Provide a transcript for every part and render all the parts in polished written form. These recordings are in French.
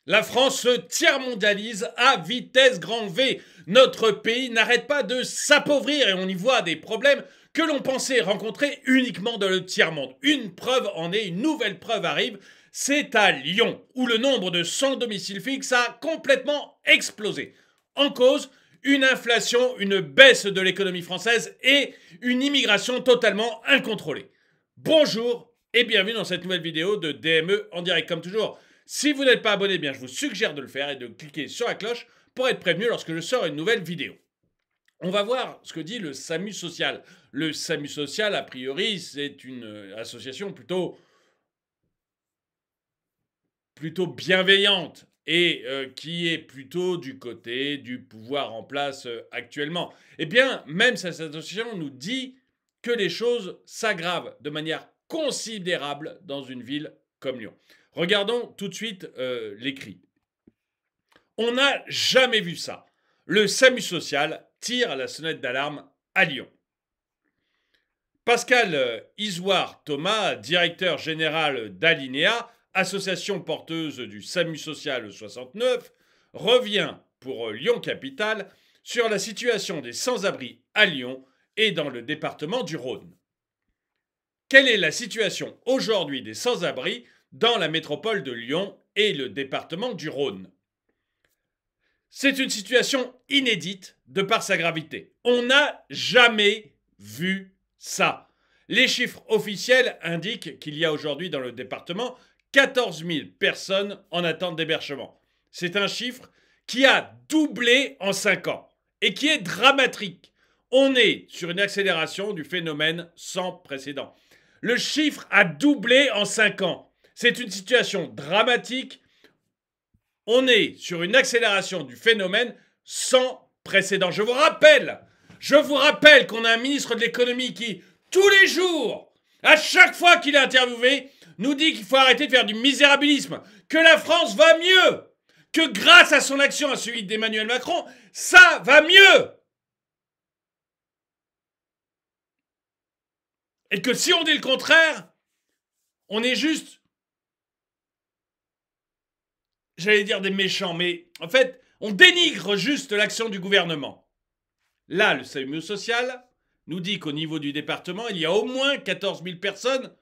La France se tiers-mondialise à vitesse grand V. Notre pays n'arrête pas de s'appauvrir et on y voit des problèmes que l'on pensait rencontrer uniquement dans le tiers-monde. Une preuve en est, une nouvelle preuve arrive, c'est à Lyon, où le nombre de sans domicile fixe a complètement explosé. En cause, une inflation, une baisse de l'économie française et une immigration totalement incontrôlée. Bonjour et bienvenue dans cette nouvelle vidéo de DME en direct. Comme toujours, si vous n'êtes pas abonné, bien je vous suggère de le faire et de cliquer sur la cloche pour être prévenu lorsque je sors une nouvelle vidéo. On va voir ce que dit le SAMU social. Le SAMU social, a priori, c'est une association plutôt bienveillante et qui est plutôt du côté du pouvoir en place actuellement. Eh bien, même cette association nous dit que les choses s'aggravent de manière considérable dans une ville comme Lyon. Regardons tout de suite l'écrit. On n'a jamais vu ça. Le SAMU social tire la sonnette d'alarme à Lyon. Pascal Isoire Thomas, directeur général d'Alinéa, association porteuse du SAMU social 69, revient pour Lyon Capitale sur la situation des sans-abri à Lyon et dans le département du Rhône. Quelle est la situation aujourd'hui des sans-abri dans la métropole de Lyon et le département du Rhône? C'est une situation inédite de par sa gravité. On n'a jamais vu ça. Les chiffres officiels indiquent qu'il y a aujourd'hui dans le département 14 000 personnes en attente d'hébergement. C'est un chiffre qui a doublé en 5 ans et qui est dramatique. On est sur une accélération du phénomène sans précédent. Le chiffre a doublé en 5 ans. C'est une situation dramatique. On est sur une accélération du phénomène sans précédent. Je vous rappelle qu'on a un ministre de l'économie qui, tous les jours, à chaque fois qu'il est interviewé, nous dit qu'il faut arrêter de faire du misérabilisme, que la France va mieux, que grâce à son action à celui d'Emmanuel Macron, ça va mieux. Et que si on dit le contraire, on est juste, j'allais dire des méchants, mais en fait, on dénigre juste l'action du gouvernement. Là, le SAMU social nous dit qu'au niveau du département, il y a au moins 14 000 personnes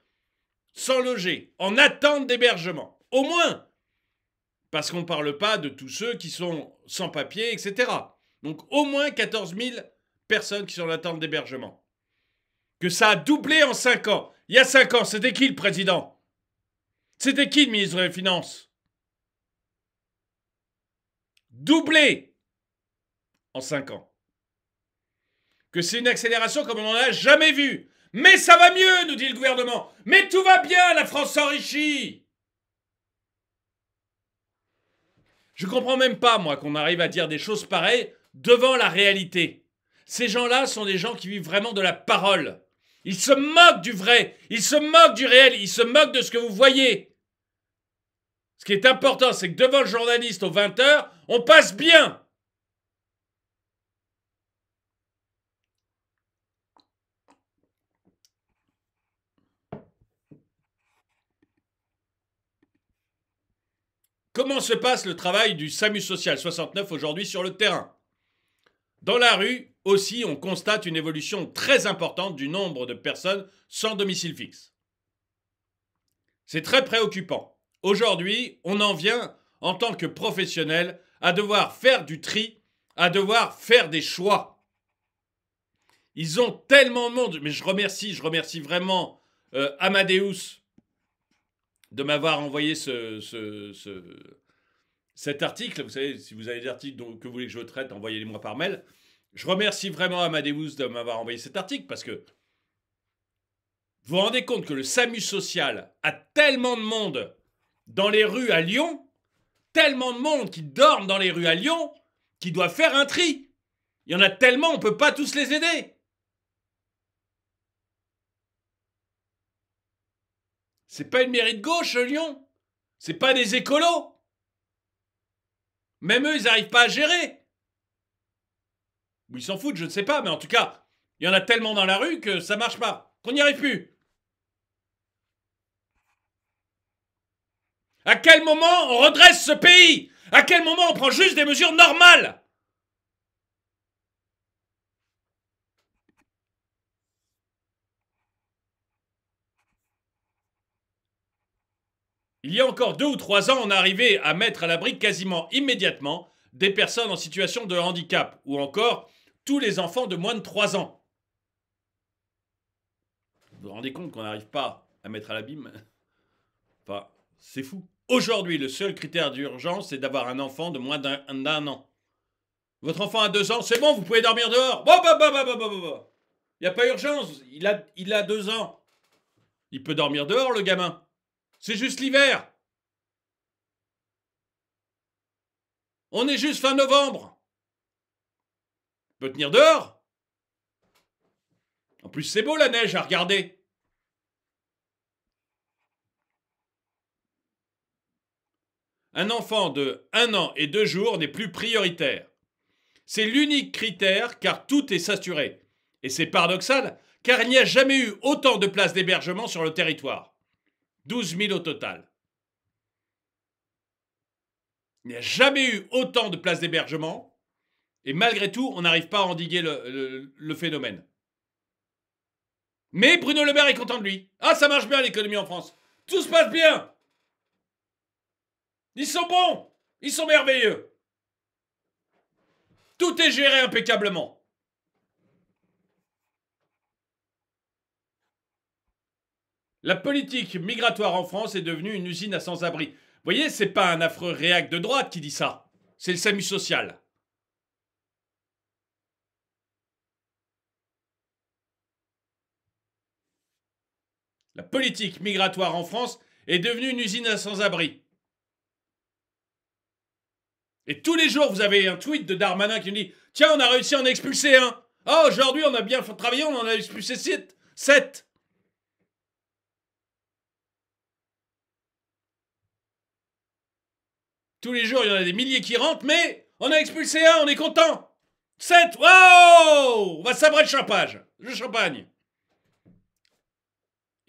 sans loger, en attente d'hébergement. Au moins. Parce qu'on ne parle pas de tous ceux qui sont sans papier, etc. Donc au moins 14 000 personnes qui sont en attente d'hébergement. Que ça a doublé en 5 ans. Il y a 5 ans, c'était qui le président? C'était qui le ministre des Finances? Doublé en 5 ans. Que c'est une accélération comme on n'en a jamais vu. Mais ça va mieux, nous dit le gouvernement. Mais tout va bien, la France s'enrichit. Je comprends même pas, moi, qu'on arrive à dire des choses pareilles devant la réalité. Ces gens-là sont des gens qui vivent vraiment de la parole. Ils se moquent du vrai, ils se moquent du réel, ils se moquent de ce que vous voyez. Ce qui est important, c'est que devant le journaliste aux 20h, on passe bien. Comment se passe le travail du SAMU social 69 aujourd'hui sur le terrain? Dans la rue, aussi, on constate une évolution très importante du nombre de personnes sans domicile fixe. C'est très préoccupant. Aujourd'hui, on en vient, en tant que professionnel, à devoir faire du tri, à devoir faire des choix. Ils ont tellement de monde, mais je remercie vraiment Amadeus de m'avoir envoyé cet article. Vous savez, si vous avez des articles que vous voulez que je traite, envoyez-les-moi par mail. Je remercie vraiment Amadeus de m'avoir envoyé cet article parce que vous vous rendez compte que le SAMU social a tellement de monde dans les rues à Lyon, tellement de monde qui dorment dans les rues à Lyon, qui doit faire un tri. Il y en a tellement, on ne peut pas tous les aider. C'est pas une mairie de gauche, Lyon. C'est pas des écolos. Même eux, ils n'arrivent pas à gérer. Ou ils s'en foutent, je ne sais pas, mais en tout cas, il y en a tellement dans la rue que ça marche pas, qu'on n'y arrive plus. À quel moment on redresse ce pays? À quel moment on prend juste des mesures normales? Il y a encore 2 ou 3 ans, on arrivait à mettre à l'abri quasiment immédiatement des personnes en situation de handicap, ou encore tous les enfants de moins de 3 ans. Vous vous rendez compte qu'on n'arrive pas à mettre à l'abîme? Enfin, c'est fou. Aujourd'hui, le seul critère d'urgence, c'est d'avoir un enfant de moins d'un an. Votre enfant a 2 ans, c'est bon, vous pouvez dormir dehors. Il n'y a pas urgence, il a 2 ans. Il peut dormir dehors, le gamin. C'est juste l'hiver. On est juste fin novembre. Il peut tenir dehors. En plus, c'est beau la neige à regarder. Un enfant de 1 an et 2 jours n'est plus prioritaire. C'est l'unique critère car tout est saturé. Et c'est paradoxal car il n'y a jamais eu autant de places d'hébergement sur le territoire. 12 000 au total. Il n'y a jamais eu autant de places d'hébergement et malgré tout, on n'arrive pas à endiguer le phénomène. Mais Bruno Le Maire est content de lui. Ah, ça marche bien l'économie en France. Tout se passe bien. Ils sont bons. Ils sont merveilleux. Tout est géré impeccablement. La politique migratoire en France est devenue une usine à sans-abri. Vous voyez, c'est pas un affreux réac de droite qui dit ça. C'est le SAMU social. La politique migratoire en France est devenue une usine à sans-abri. Et tous les jours, vous avez un tweet de Darmanin qui nous dit « Tiens, on a réussi à en expulser un. Ah, aujourd'hui, on a bien travaillé, on en a expulsé 7. » Tous les jours, il y en a des milliers qui rentrent, mais on a expulsé un, on est content. 7, wow! On va sabrer le champagne.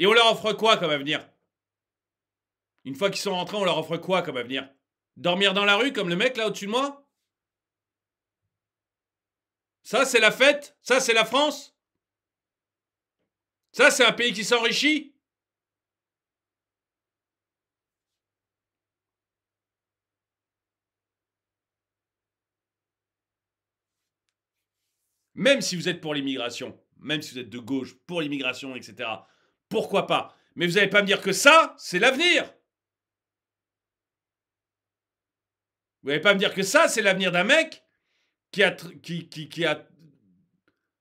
Et on leur offre quoi comme avenir? Une fois qu'ils sont rentrés, on leur offre quoi comme avenir? Dormir dans la rue comme le mec là au-dessus de moi? Ça, c'est la fête? Ça, c'est la France? Ça, c'est un pays qui s'enrichit? Même si vous êtes pour l'immigration, même si vous êtes de gauche, pour l'immigration, etc., pourquoi pas? Mais vous n'allez pas me dire que ça, c'est l'avenir. Vous n'allez pas me dire que ça, c'est l'avenir d'un mec qui a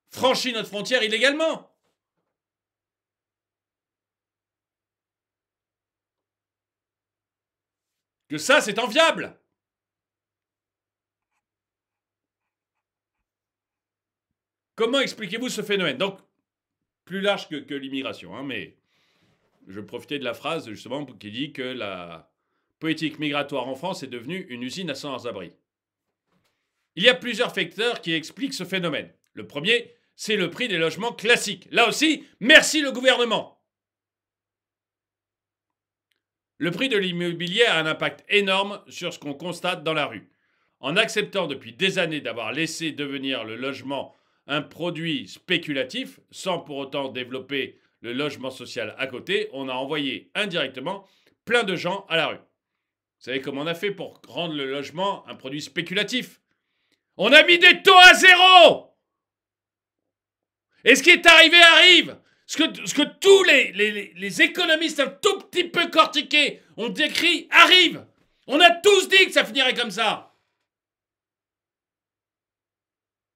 franchi notre frontière illégalement. Que ça, c'est enviable. Comment expliquez-vous ce phénomène? Donc, plus large que l'immigration, hein, mais je profitais de la phrase justement qui dit que la politique migratoire en France est devenue une usine à sans-abri. Il y a plusieurs facteurs qui expliquent ce phénomène. Le premier, c'est le prix des logements classiques. Là aussi, merci le gouvernement. Le prix de l'immobilier a un impact énorme sur ce qu'on constate dans la rue. En acceptant depuis des années d'avoir laissé devenir le logement un produit spéculatif, sans pour autant développer le logement social à côté, on a envoyé indirectement plein de gens à la rue. Vous savez comment on a fait pour rendre le logement un produit spéculatif? On a mis des taux à 0! Et ce qui est arrivé arrive! Ce que tous les économistes un tout petit peu cortiqués ont décrit arrive! On a tous dit que ça finirait comme ça!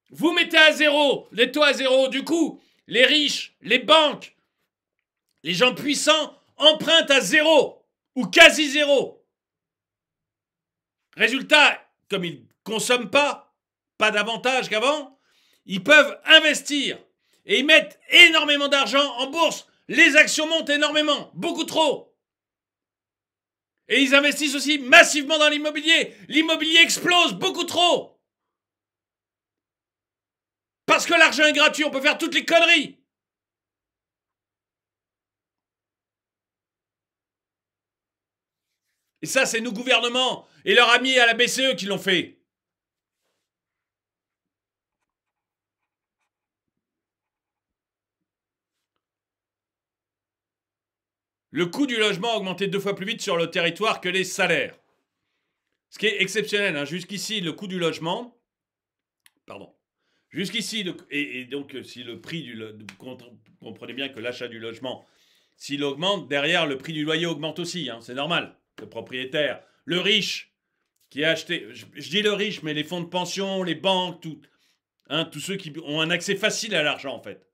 Vous mettez à 0, les taux à 0, du coup, les riches, les banques, les gens puissants empruntent à 0 ou quasi 0. Résultat, comme ils ne consomment pas davantage qu'avant, ils peuvent investir et ils mettent énormément d'argent en bourse. Les actions montent énormément, beaucoup trop. Et ils investissent aussi massivement dans l'immobilier. L'immobilier explose beaucoup trop. Parce que l'argent est gratuit, on peut faire toutes les conneries. Et ça, c'est nos gouvernements et leurs amis à la BCE qui l'ont fait. Le coût du logement a augmenté 2 fois plus vite sur le territoire que les salaires. Ce qui est exceptionnel, hein. Jusqu'ici, le coût du logement... Pardon. Jusqu'ici, et donc si le prix du... Vous comprenez bien que l'achat du logement, s'il augmente, derrière, le prix du loyer augmente aussi. Hein, c'est normal. Le propriétaire, le riche qui a acheté... Je dis le riche, mais les fonds de pension, les banques, tous ceux qui ont un accès facile à l'argent, en fait.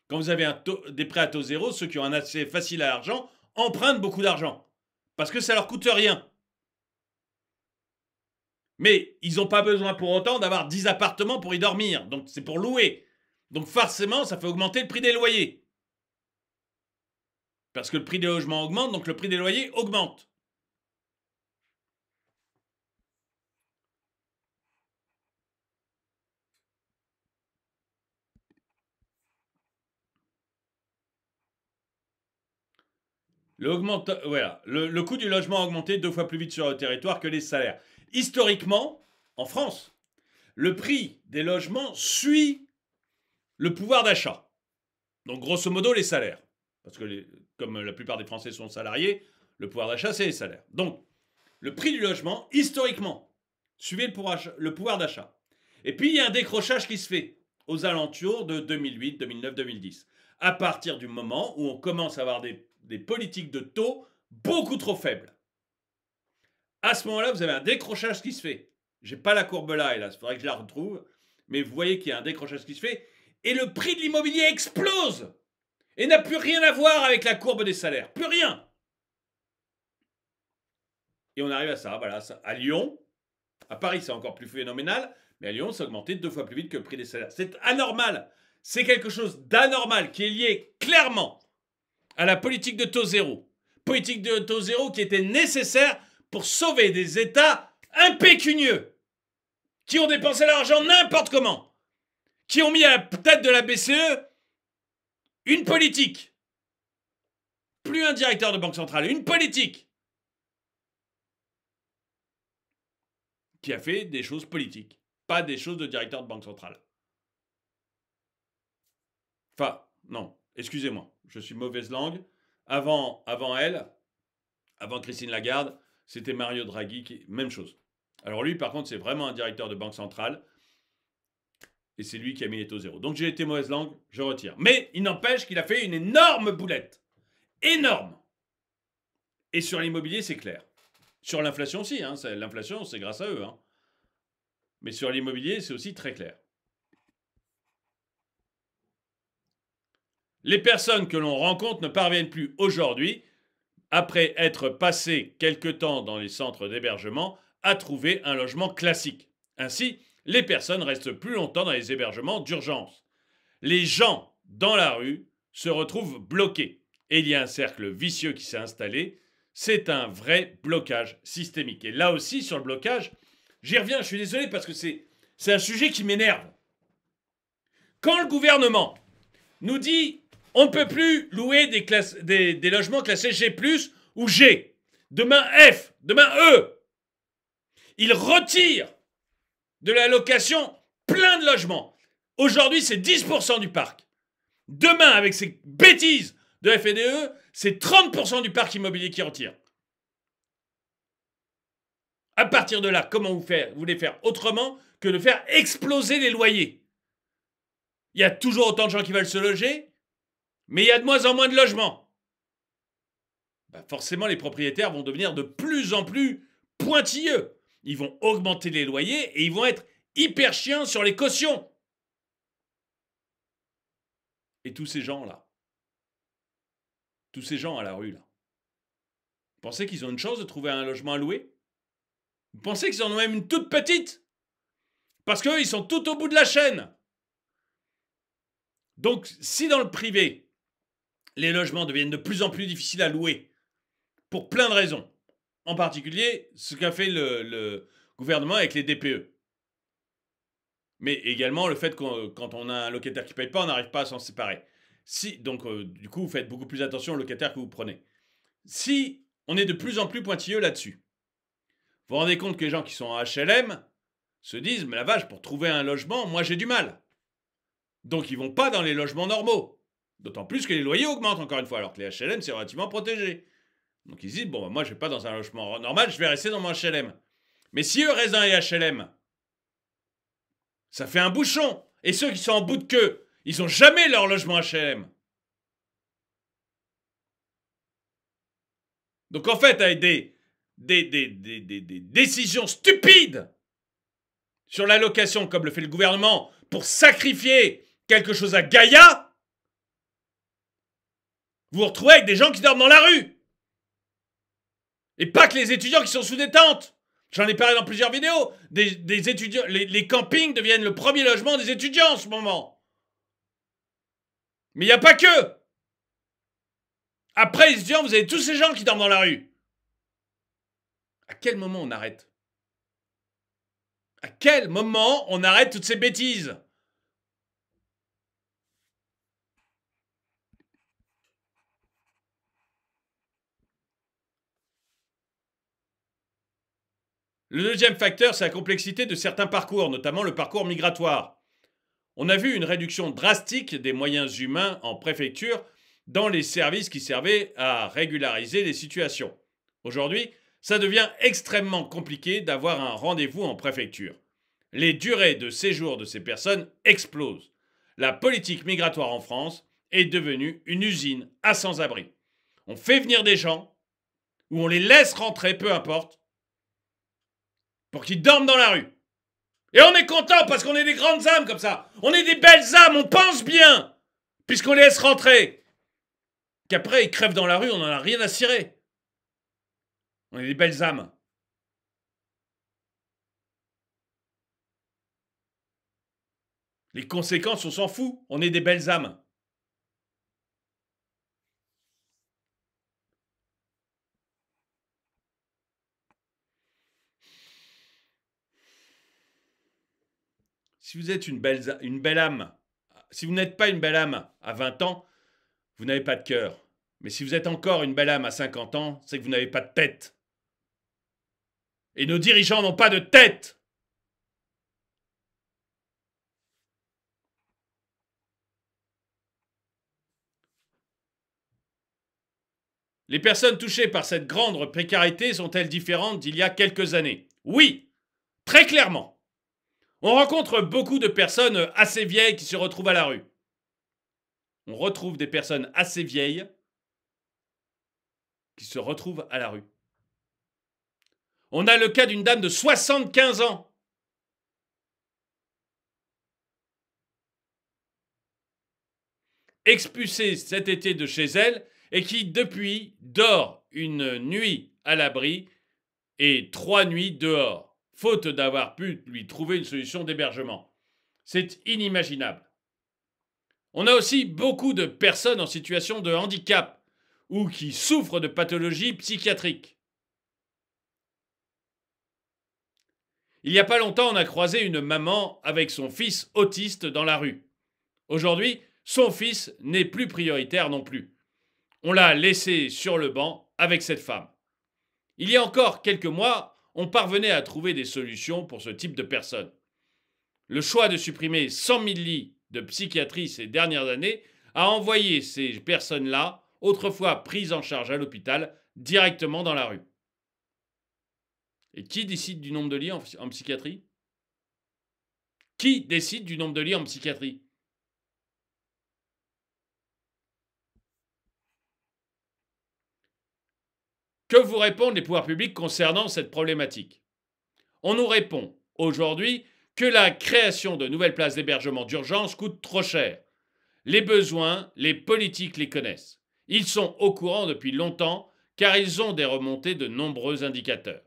Quand vous avez des prêts à taux zéro, ceux qui ont un accès facile à l'argent empruntent beaucoup d'argent. Parce que ça leur coûte rien. Mais ils n'ont pas besoin pour autant d'avoir 10 appartements pour y dormir. Donc c'est pour louer. Donc forcément, ça fait augmenter le prix des loyers. Parce que le prix des logements augmente, donc le prix des loyers augmente. Voilà. Le coût du logement a augmenté 2 fois plus vite sur le territoire que les salaires. Historiquement, en France, le prix des logements suit le pouvoir d'achat. Donc grosso modo les salaires. Parce que comme la plupart des Français sont salariés, le pouvoir d'achat c'est les salaires. Donc le prix du logement, historiquement, suivait le pouvoir d'achat. Et puis il y a un décrochage qui se fait aux alentours de 2008, 2009, 2010. À partir du moment où on commence à avoir des politiques de taux beaucoup trop faibles. À ce moment-là, vous avez un décrochage qui se fait. J'ai pas la courbe là, hélas, il faudrait que je la retrouve. Mais vous voyez qu'il y a un décrochage qui se fait. Et le prix de l'immobilier explose. Et n'a plus rien à voir avec la courbe des salaires. Plus rien. Et on arrive à ça, voilà. À Lyon, à Paris, c'est encore plus phénoménal. Mais à Lyon, ça a augmenté 2 fois plus vite que le prix des salaires. C'est anormal. C'est quelque chose d'anormal qui est lié clairement à la politique de taux zéro. Politique de taux zéro qui était nécessaire pour sauver des États impécunieux, qui ont dépensé l'argent n'importe comment, qui ont mis à la tête de la BCE une politique. Plus un directeur de banque centrale, une politique qui a fait des choses politiques, pas des choses de directeur de banque centrale. Enfin, non, excusez-moi, je suis mauvaise langue. Avant elle, avant Christine Lagarde, c'était Mario Draghi, même chose. Alors lui, par contre, c'est vraiment un directeur de banque centrale. Et c'est lui qui a mis les taux zéro. Donc j'ai été mauvaise langue, je retire. Mais il n'empêche qu'il a fait une énorme boulette. Énorme. Et sur l'immobilier, c'est clair. Sur l'inflation aussi. Hein. L'inflation, c'est grâce à eux. Hein. Mais sur l'immobilier, c'est aussi très clair. Les personnes que l'on rencontre ne parviennent plus aujourd'hui, après être passées quelque temps dans les centres d'hébergement, à trouver un logement classique. Ainsi, les personnes restent plus longtemps dans les hébergements d'urgence. Les gens dans la rue se retrouvent bloqués. Et il y a un cercle vicieux qui s'est installé. C'est un vrai blocage systémique. Et là aussi, sur le blocage, j'y reviens, je suis désolé parce que c'est un sujet qui m'énerve. Quand le gouvernement nous dit on ne peut plus louer des logements classés G+, ou G, demain F, demain E, il retire de la location plein de logements. Aujourd'hui, c'est 10% du parc. Demain, avec ces bêtises de FNDE, c'est 30% du parc immobilier qui retire. À partir de là, comment vous voulez faire autrement que de faire exploser les loyers? Il y a toujours autant de gens qui veulent se loger, mais il y a de moins en moins de logements. Forcément, les propriétaires vont devenir de plus en plus pointilleux. Ils vont augmenter les loyers et ils vont être hyper chiants sur les cautions. Et tous ces gens-là, tous ces gens à la rue, là, vous pensez qu'ils ont une chance de trouver un logement à louer? Vous pensez qu'ils en ont même une toute petite? Parce qu'eux, ils sont tout au bout de la chaîne. Donc, si dans le privé, les logements deviennent de plus en plus difficiles à louer, pour plein de raisons, en particulier ce qu'a fait le gouvernement avec les DPE, mais également le fait que quand on a un locataire qui ne paye pas, on n'arrive pas à s'en séparer. Donc, du coup, vous faites beaucoup plus attention au locataire que vous prenez. Si on est de plus en plus pointilleux là-dessus. Vous vous rendez compte que les gens qui sont en HLM se disent « Mais la vache, pour trouver un logement, moi j'ai du mal. » Donc ils vont pas dans les logements normaux. D'autant plus que les loyers augmentent encore une fois, alors que les HLM c'est relativement protégé. Donc ils se disent « Bon, moi je vais pas dans un logement normal, je vais rester dans mon HLM. » Mais si eux restent dans les HLM, ça fait un bouchon. Et ceux qui sont en bout de queue, ils ont jamais leur logement HLM. Donc en fait, avec des décisions stupides sur l'allocation, comme le fait le gouvernement, pour sacrifier quelque chose à Gaïa, vous vous retrouvez avec des gens qui dorment dans la rue. Et pas que les étudiants qui sont sous des tentes. J'en ai parlé dans plusieurs vidéos. Des étudiants, les campings deviennent le premier logement des étudiants en ce moment. Mais il n'y a pas que. Après les étudiants, vous avez tous ces gens qui dorment dans la rue. À quel moment on arrête? À quel moment on arrête toutes ces bêtises? Le deuxième facteur, c'est la complexité de certains parcours, notamment le parcours migratoire. On a vu une réduction drastique des moyens humains en préfecture dans les services qui servaient à régulariser les situations. Aujourd'hui, ça devient extrêmement compliqué d'avoir un rendez-vous en préfecture. Les durées de séjour de ces personnes explosent. La politique migratoire en France est devenue une usine à sans-abri. On fait venir des gens, ou on les laisse rentrer, peu importe, pour qu'ils dorment dans la rue. Et on est content parce qu'on est des grandes âmes comme ça. On est des belles âmes, on pense bien, puisqu'on les laisse rentrer. Qu'après, ils crèvent dans la rue, on n'en a rien à cirer. On est des belles âmes. Les conséquences, on s'en fout. On est des belles âmes. Si vous êtes une belle âme, si vous n'êtes pas une belle âme à 20 ans, vous n'avez pas de cœur. Mais si vous êtes encore une belle âme à 50 ans, c'est que vous n'avez pas de tête. Et nos dirigeants n'ont pas de tête. Les personnes touchées par cette grande précarité sont-elles différentes d'il y a quelques années? Oui, très clairement. On rencontre beaucoup de personnes assez vieilles qui se retrouvent à la rue. On retrouve des personnes assez vieilles qui se retrouvent à la rue. On a le cas d'une dame de 75 ans. Expulsée cet été de chez elle et qui, depuis, dort une nuit à l'abri et 3 nuits dehors, faute d'avoir pu lui trouver une solution d'hébergement. C'est inimaginable. On a aussi beaucoup de personnes en situation de handicap ou qui souffrent de pathologies psychiatriques. Il n'y a pas longtemps, on a croisé une maman avec son fils autiste dans la rue. Aujourd'hui, son fils n'est plus prioritaire non plus. On l'a laissé sur le banc avec cette femme. Il y a encore quelques mois, on parvenait à trouver des solutions pour ce type de personnes. Le choix de supprimer 100 000 lits de psychiatrie ces dernières années a envoyé ces personnes-là, autrefois prises en charge à l'hôpital, directement dans la rue. Et qui décide du nombre de lits en psychiatrie? Qui décide du nombre de lits en psychiatrie? Que vous répondent les pouvoirs publics concernant cette problématique? On nous répond aujourd'hui que la création de nouvelles places d'hébergement d'urgence coûte trop cher. Les besoins, les politiques les connaissent. Ils sont au courant depuis longtemps car ils ont des remontées de nombreux indicateurs.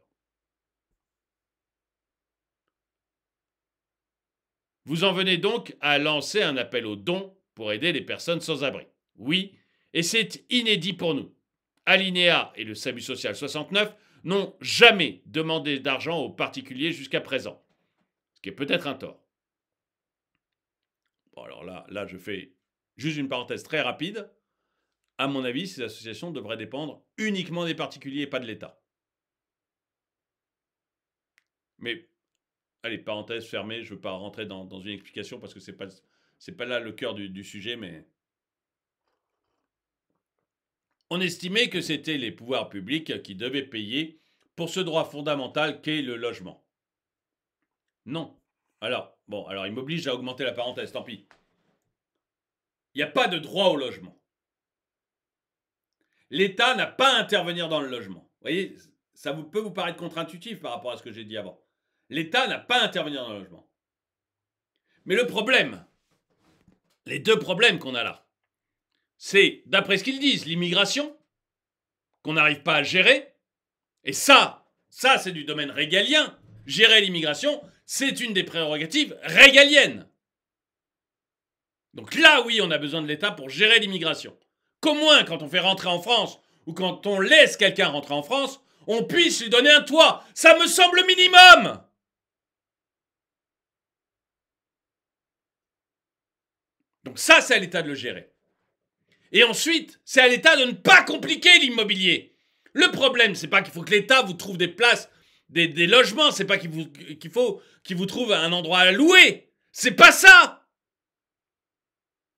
Vous en venez donc à lancer un appel aux dons pour aider les personnes sans abri. Oui, et c'est inédit pour nous. Alinéa et le SAMU social 69 n'ont jamais demandé d'argent aux particuliers jusqu'à présent. Ce qui est peut-être un tort. Bon alors là je fais juste une parenthèse très rapide. À mon avis, ces associations devraient dépendre uniquement des particuliers et pas de l'État. Mais, allez, parenthèse fermée, je ne veux pas rentrer dans une explication parce que c'est pas là le cœur du sujet, mais on estimait que c'était les pouvoirs publics qui devaient payer pour ce droit fondamental qu'est le logement. Non. Alors il m'oblige à augmenter la parenthèse, tant pis. Il n'y a pas de droit au logement. L'État n'a pas à intervenir dans le logement. Vous voyez, ça peut vous paraître contre-intuitif par rapport à ce que j'ai dit avant. L'État n'a pas à intervenir dans le logement. Mais le problème, les deux problèmes qu'on a là, c'est, d'après ce qu'ils disent, l'immigration, qu'on n'arrive pas à gérer, et ça c'est du domaine régalien. Gérer l'immigration, c'est une des prérogatives régaliennes. Donc là, oui, on a besoin de l'État pour gérer l'immigration. Qu'au moins, quand on fait rentrer en France, ou quand on laisse quelqu'un rentrer en France, on puisse lui donner un toit. Ça me semble le minimum. Donc ça, c'est à l'État de le gérer. Et ensuite, c'est à l'État de ne pas compliquer l'immobilier. Le problème, c'est pas qu'il faut que l'État vous trouve des places, des logements, c'est pas qu'il faut qu'il vous trouve un endroit à louer. C'est pas ça.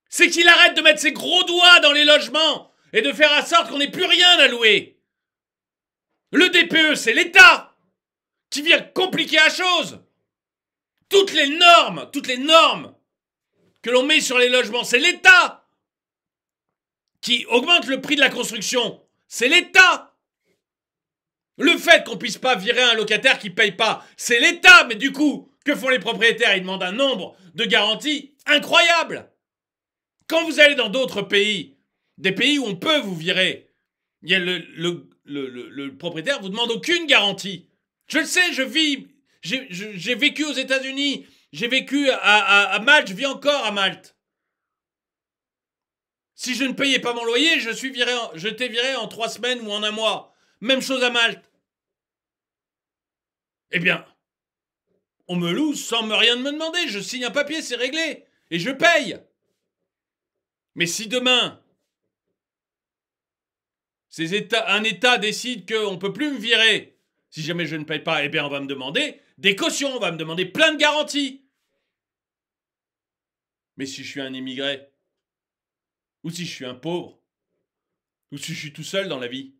C'est qu'il arrête de mettre ses gros doigts dans les logements et de faire en sorte qu'on n'ait plus rien à louer. Le DPE, c'est l'État qui vient compliquer la chose. Toutes les normes que l'on met sur les logements, c'est l'État qui augmente le prix de la construction. C'est l'État. Le fait qu'on puisse pas virer un locataire qui paye pas, c'est l'État. Mais du coup, que font les propriétaires? Ils demandent un nombre de garanties incroyable. Quand vous allez dans d'autres pays, des pays où on peut vous virer, il y a le propriétaire vous demande aucune garantie. Je le sais, j'ai vécu aux États-Unis, j'ai vécu à Malte, je vis encore à Malte. Si je ne payais pas mon loyer, j'étais viré en 3 semaines ou en 1 mois. Même chose à Malte. Eh bien, on me loue sans rien me demander. Je signe un papier, c'est réglé. Et je paye. Mais si demain, un État décide qu'on ne peut plus me virer, si jamais je ne paye pas, eh bien on va me demander des cautions, on va me demander plein de garanties. Mais si je suis un immigré, ou si je suis un pauvre, ou si je suis tout seul dans la vie,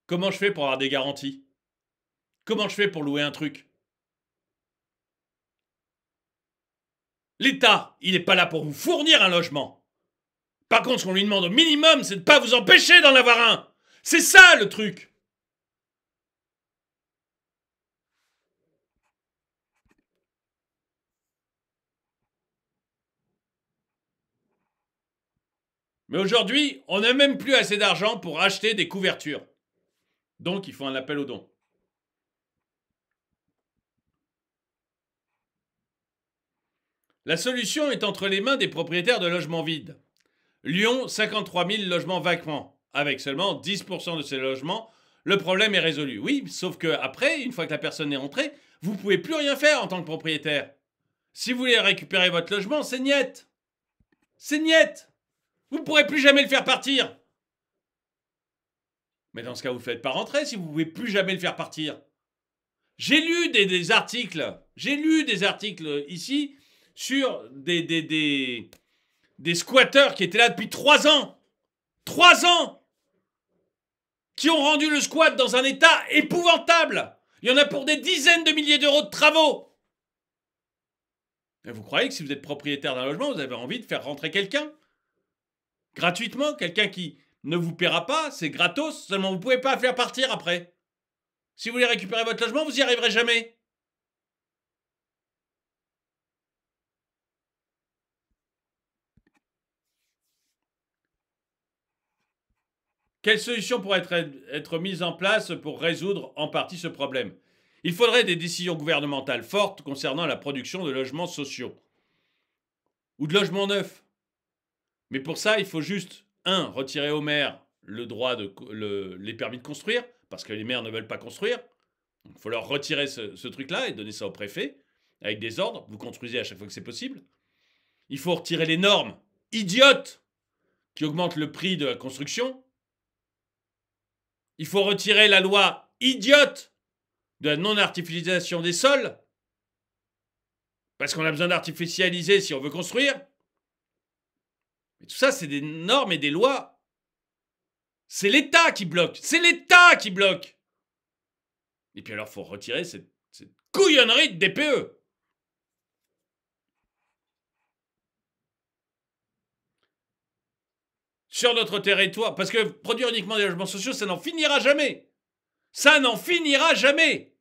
comment je fais pour avoir des garanties? Comment je fais pour louer un truc? L'État, il n'est pas là pour vous fournir un logement. Par contre, ce qu'on lui demande au minimum, c'est de ne pas vous empêcher d'en avoir un. C'est ça le truc. Mais aujourd'hui, on n'a même plus assez d'argent pour acheter des couvertures. Donc, il faut un appel aux dons. La solution est entre les mains des propriétaires de logements vides. Lyon, 53 000 logements vacants. Avec seulement 10% de ces logements, le problème est résolu. Oui, sauf qu'après, une fois que la personne est rentrée, vous ne pouvez plus rien faire en tant que propriétaire. Si vous voulez récupérer votre logement, c'est niet. C'est niet. Vous ne pourrez plus jamais le faire partir. Mais dans ce cas, vous ne faites pas rentrer si vous ne pouvez plus jamais le faire partir. J'ai lu des articles. J'ai lu des articles ici sur des squatteurs qui étaient là depuis 3 ans. 3 ans. Qui ont rendu le squat dans un état épouvantable. Il y en a pour des dizaines de milliers d'euros de travaux. Et vous croyez que si vous êtes propriétaire d'un logement, vous avez envie de faire rentrer quelqu'un? Gratuitement, quelqu'un qui ne vous paiera pas, c'est gratos, seulement vous ne pouvez pas faire partir après. Si vous voulez récupérer votre logement, vous n'y arriverez jamais. Quelle solution pourrait être mise en place pour résoudre en partie ce problème? Il faudrait des décisions gouvernementales fortes concernant la production de logements sociaux. Ou de logements neufs. Mais pour ça, il faut juste, retirer aux maires le droit les permis de construire, parce que les maires ne veulent pas construire. Donc, il faut leur retirer ce truc-là et donner ça au préfet, avec des ordres. Vous construisez à chaque fois que c'est possible. Il faut retirer les normes idiotes qui augmente le prix de la construction. Il faut retirer la loi idiote de la non-artificialisation des sols, parce qu'on a besoin d'artificialiser si on veut construire. Mais tout ça, c'est des normes et des lois. C'est l'État qui bloque. C'est l'État qui bloque. Et puis alors, il faut retirer cette couillonnerie de DPE. Sur notre territoire, parce que produire uniquement des logements sociaux, ça n'en finira jamais. Ça n'en finira jamais.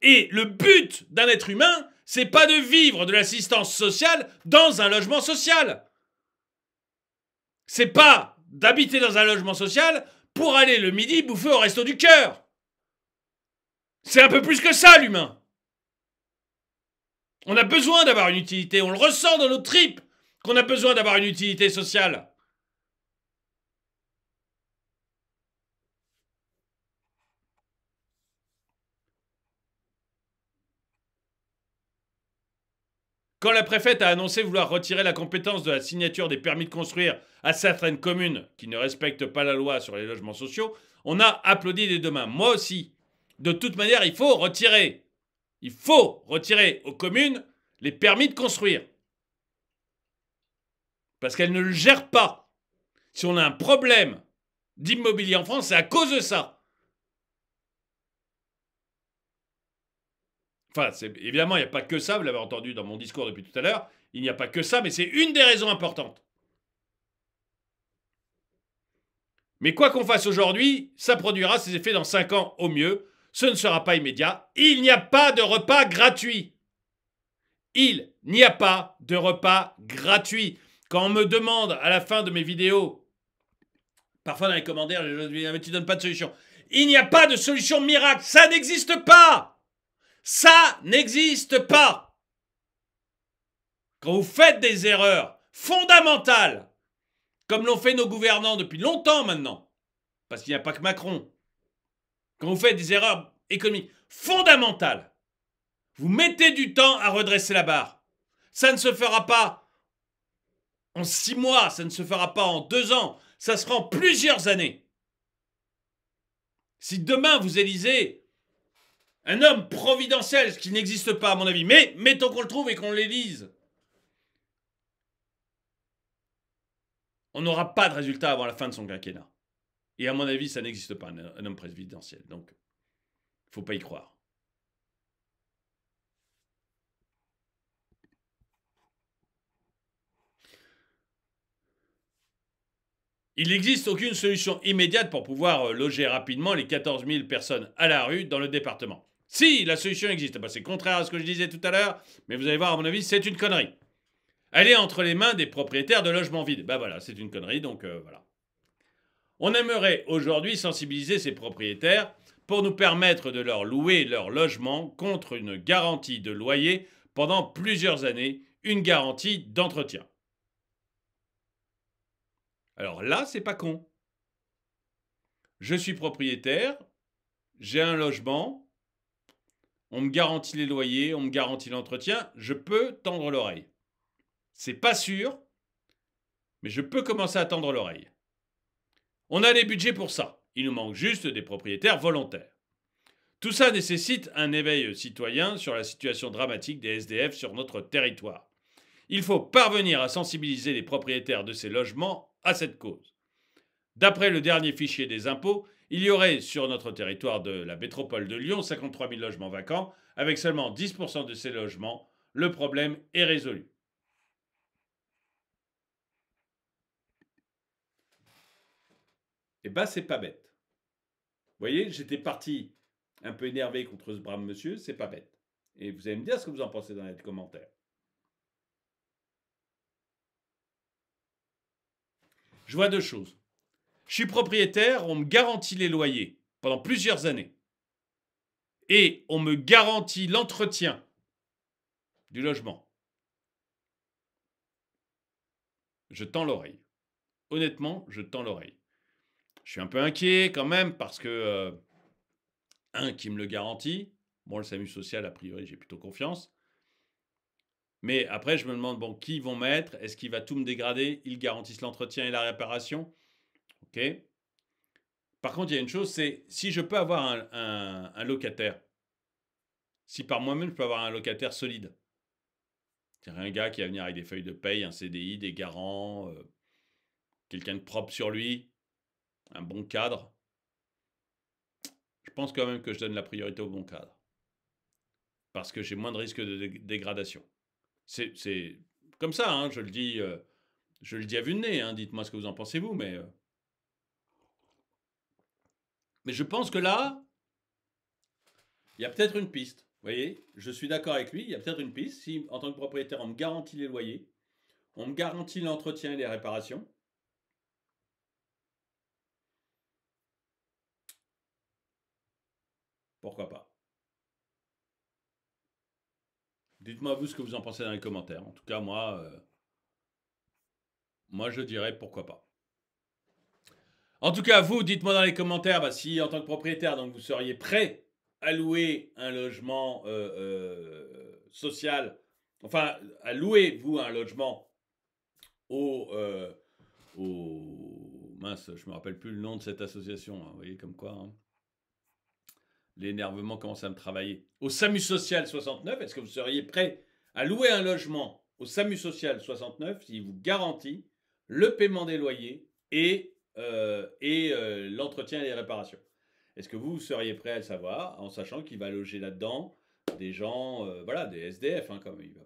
Et le but d'un être humain, c'est pas de vivre de l'assistance sociale dans un logement social. C'est pas d'habiter dans un logement social pour aller le midi bouffer au resto du cœur. C'est un peu plus que ça, l'humain. On a besoin d'avoir une utilité, on le ressent dans nos tripes qu'on a besoin d'avoir une utilité sociale. Quand la préfète a annoncé vouloir retirer la compétence de la signature des permis de construire à certaines communes qui ne respectent pas la loi sur les logements sociaux, on a applaudi des deux mains. Moi aussi. De toute manière, il faut retirer. Il faut retirer aux communes les permis de construire. Parce qu'elles ne le gèrent pas. Si on a un problème d'immobilier en France, c'est à cause de ça. Enfin, évidemment, il n'y a pas que ça, vous l'avez entendu dans mon discours depuis tout à l'heure, il n'y a pas que ça, mais c'est une des raisons importantes. Mais quoi qu'on fasse aujourd'hui, ça produira ses effets dans 5 ans au mieux. Ce ne sera pas immédiat. Il n'y a pas de repas gratuit. Il n'y a pas de repas gratuit. Quand on me demande à la fin de mes vidéos, parfois dans les commentaires, je dis mais tu donnes pas de solution. Il n'y a pas de solution miracle. Ça n'existe pas. Ça n'existe pas. Quand vous faites des erreurs fondamentales, comme l'ont fait nos gouvernants depuis longtemps maintenant, parce qu'il n'y a pas que Macron, quand vous faites des erreurs économiques fondamentales, vous mettez du temps à redresser la barre. Ça ne se fera pas en 6 mois, ça ne se fera pas en 2 ans, ça se fera en plusieurs années. Si demain vous élisez un homme providentiel, ce qui n'existe pas à mon avis, mais mettons qu'on le trouve et qu'on l'élise, on n'aura pas de résultat avant la fin de son quinquennat. Et à mon avis, ça n'existe pas, un homme présidentiel. Donc, il ne faut pas y croire. Il n'existe aucune solution immédiate pour pouvoir loger rapidement les 14 000 personnes à la rue dans le département. Si, la solution existe. C'est contraire à ce que je disais tout à l'heure, mais vous allez voir, à mon avis, c'est une connerie. Elle est entre les mains des propriétaires de logements vides. Ben voilà, c'est une connerie, donc voilà. On aimerait aujourd'hui sensibiliser ces propriétaires pour nous permettre de leur louer leur logement contre une garantie de loyer pendant plusieurs années, une garantie d'entretien. Alors là, c'est pas con. Je suis propriétaire, j'ai un logement, on me garantit les loyers, on me garantit l'entretien, je peux tendre l'oreille. C'est pas sûr, mais je peux commencer à tendre l'oreille. On a les budgets pour ça. Il nous manque juste des propriétaires volontaires. Tout ça nécessite un éveil citoyen sur la situation dramatique des SDF sur notre territoire. Il faut parvenir à sensibiliser les propriétaires de ces logements à cette cause. D'après le dernier fichier des impôts, il y aurait sur notre territoire de la métropole de Lyon 53 000 logements vacants. Avec seulement 10% de ces logements, le problème est résolu. Eh ben, c'est pas bête. Vous voyez, j'étais parti un peu énervé contre ce brave monsieur, c'est pas bête. Et vous allez me dire ce que vous en pensez dans les commentaires. Je vois deux choses. Je suis propriétaire, on me garantit les loyers pendant plusieurs années. Et on me garantit l'entretien du logement. Je tends l'oreille. Honnêtement, je tends l'oreille. Je suis un peu inquiet quand même parce que, qui me le garantit. Bon, le SAMU social, a priori, j'ai plutôt confiance. Mais après, je me demande, bon, qui ils vont mettre? Est-ce qu'il va tout me dégrader? Ils garantissent l'entretien et la réparation. OK. Par contre, il y a une chose, c'est si je peux avoir un locataire, si par moi-même je peux avoir un locataire solide, c'est-à-dire un gars qui va venir avec des feuilles de paye, un CDI, des garants, quelqu'un de propre sur lui, un bon cadre, je pense quand même que je donne la priorité au bon cadre. Parce que j'ai moins de risques de dégradation. C'est comme ça, hein, je le dis à vue de nez, hein, dites-moi ce que vous en pensez vous, mais je pense que là, il y a peut-être une piste. Vous voyez, je suis d'accord avec lui, il y a peut-être une piste. Si, en tant que propriétaire, on me garantit les loyers, on me garantit l'entretien et les réparations, pourquoi pas? Dites-moi vous ce que vous en pensez dans les commentaires. En tout cas, moi je dirais pourquoi pas. En tout cas, vous, dites-moi dans les commentaires si en tant que propriétaire, donc vous seriez prêt à louer un logement social, enfin à louer vous un logement au mince, je me rappelle plus le nom de cette association, hein, vous voyez comme quoi, hein, l'énervement commence à me travailler. Au SAMU Social 69, est-ce que vous seriez prêt à louer un logement au SAMU Social 69 s'il vous garantit le paiement des loyers et l'entretien et les réparations? Est-ce que vous seriez prêt à le savoir en sachant qu'il va loger là-dedans des gens, voilà, des SDF, hein, comme il ne va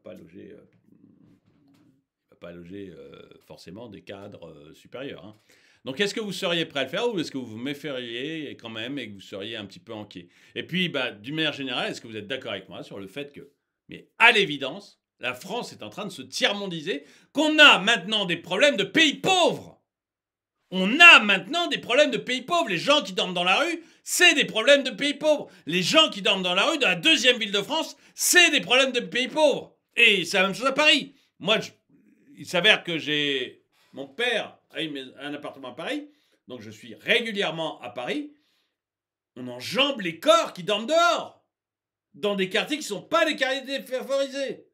pas loger forcément des cadres supérieurs, hein. Donc, est-ce que vous seriez prêt à le faire ou est-ce que vous vous méfieriez quand même et que vous seriez un petit peu inquiet? Et puis, d'une manière générale, est-ce que vous êtes d'accord avec moi sur le fait que, mais à l'évidence, la France est en train de se tiers-mondiser, qu'on a maintenant des problèmes de pays pauvres? On a maintenant des problèmes de pays pauvres. Les gens qui dorment dans la rue, c'est des problèmes de pays pauvres. Les gens qui dorment dans la rue de la deuxième ville de France, c'est des problèmes de pays pauvres. Et c'est la même chose à Paris. Moi, il s'avère que mon père a un appartement à Paris, donc je suis régulièrement à Paris. On enjambe les corps qui dorment dehors, dans des quartiers qui ne sont pas des quartiers défavorisés.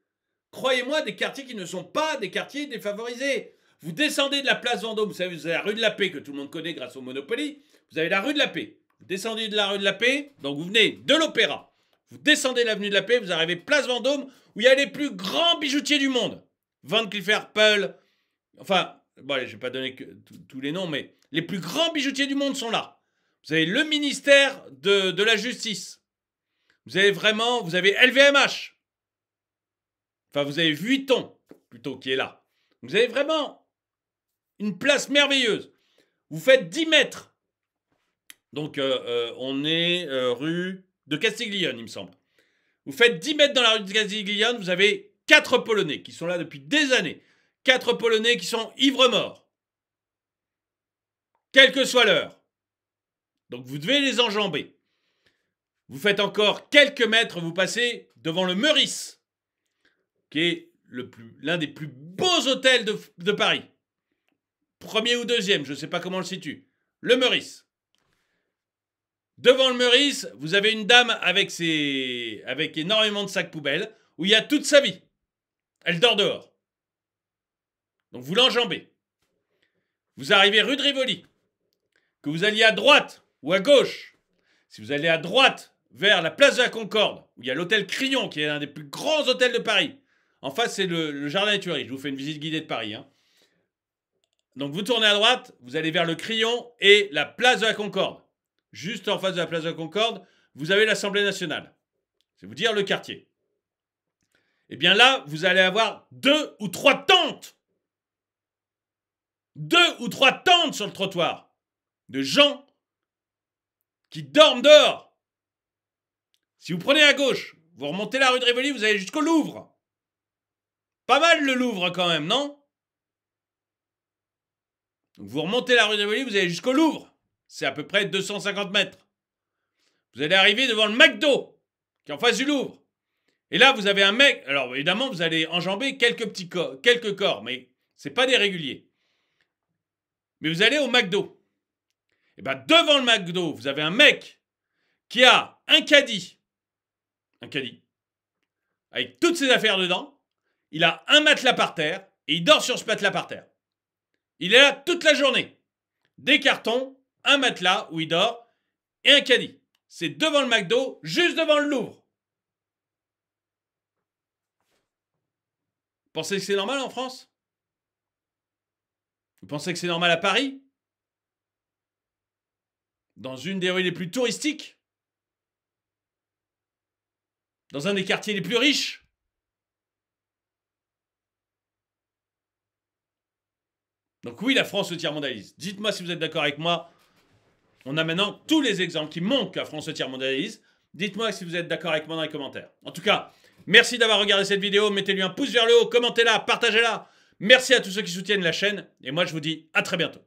Croyez-moi, des quartiers qui ne sont pas des quartiers défavorisés. Vous descendez de la place Vendôme, vous savez, vous avez la rue de la Paix que tout le monde connaît grâce au Monopoly. Vous avez la rue de la Paix. Vous descendez de la rue de la Paix, donc vous venez de l'Opéra. Vous descendez l'avenue de la Paix, vous arrivez place Vendôme, où il y a les plus grands bijoutiers du monde. Van Cleef & Arpels, enfin, bon, allez, je ne vais pas donner tous les noms, mais les plus grands bijoutiers du monde sont là. Vous avez le ministère de la Justice. Vous avez LVMH. Enfin, vous avez Vuitton, plutôt, qui est là. Vous avez vraiment une place merveilleuse. Vous faites 10 mètres. Donc, on est rue de Castiglione, il me semble. Vous faites 10 mètres dans la rue de Castiglione, vous avez 4 Polonais qui sont là depuis des années. 4 Polonais qui sont ivres-morts. Quelle que soit l'heure. Donc, vous devez les enjamber. Vous faites encore quelques mètres, vous passez devant le Meurice, qui est l'un des plus beaux hôtels de Paris. Premier ou deuxième, je ne sais pas comment on le situe. Le Meurice. Devant le Meurice, vous avez une dame avec énormément de sacs poubelles, où il y a toute sa vie. Elle dort dehors. Donc vous l'enjambez. Vous arrivez rue de Rivoli. Que vous alliez à droite ou à gauche. Si vous allez à droite vers la place de la Concorde, où il y a l'hôtel Crillon, qui est l'un des plus grands hôtels de Paris. En face, c'est le Jardin des Tuileries. Je vous fais une visite guidée de Paris, hein. Donc vous tournez à droite, vous allez vers le Crillon et la place de la Concorde. Juste en face de la place de la Concorde, vous avez l'Assemblée nationale. C'est vous dire le quartier. Eh bien là, vous allez avoir 2 ou 3 tentes. 2 ou 3 tentes sur le trottoir. De gens qui dorment dehors. Si vous prenez à gauche, vous remontez la rue de Rivoli, vous allez jusqu'au Louvre. Pas mal le Louvre quand même, non? Donc vous remontez la rue de Rivoli, vous allez jusqu'au Louvre. C'est à peu près 250 mètres. Vous allez arriver devant le McDo, qui est en face du Louvre. Et là, vous avez un mec. Alors, évidemment, vous allez enjamber quelques corps, mais ce n'est pas des réguliers. Mais vous allez au McDo. Et bien, devant le McDo, vous avez un mec qui a un caddie, avec toutes ses affaires dedans, il a un matelas par terre et il dort sur ce matelas par terre. Il est là toute la journée. Des cartons, un matelas où il dort et un caddie. C'est devant le McDo, juste devant le Louvre. Vous pensez que c'est normal en France? Vous pensez que c'est normal à Paris? Dans une des rues les plus touristiques? Dans un des quartiers les plus riches? Donc oui, la France se tiers-mondialise. Dites-moi si vous êtes d'accord avec moi. On a maintenant tous les exemples qui montrent que la France se tiers-mondialise. Dites-moi si vous êtes d'accord avec moi dans les commentaires. En tout cas, merci d'avoir regardé cette vidéo. Mettez-lui un pouce vers le haut, commentez-la, partagez-la. Merci à tous ceux qui soutiennent la chaîne. Et moi, je vous dis à très bientôt.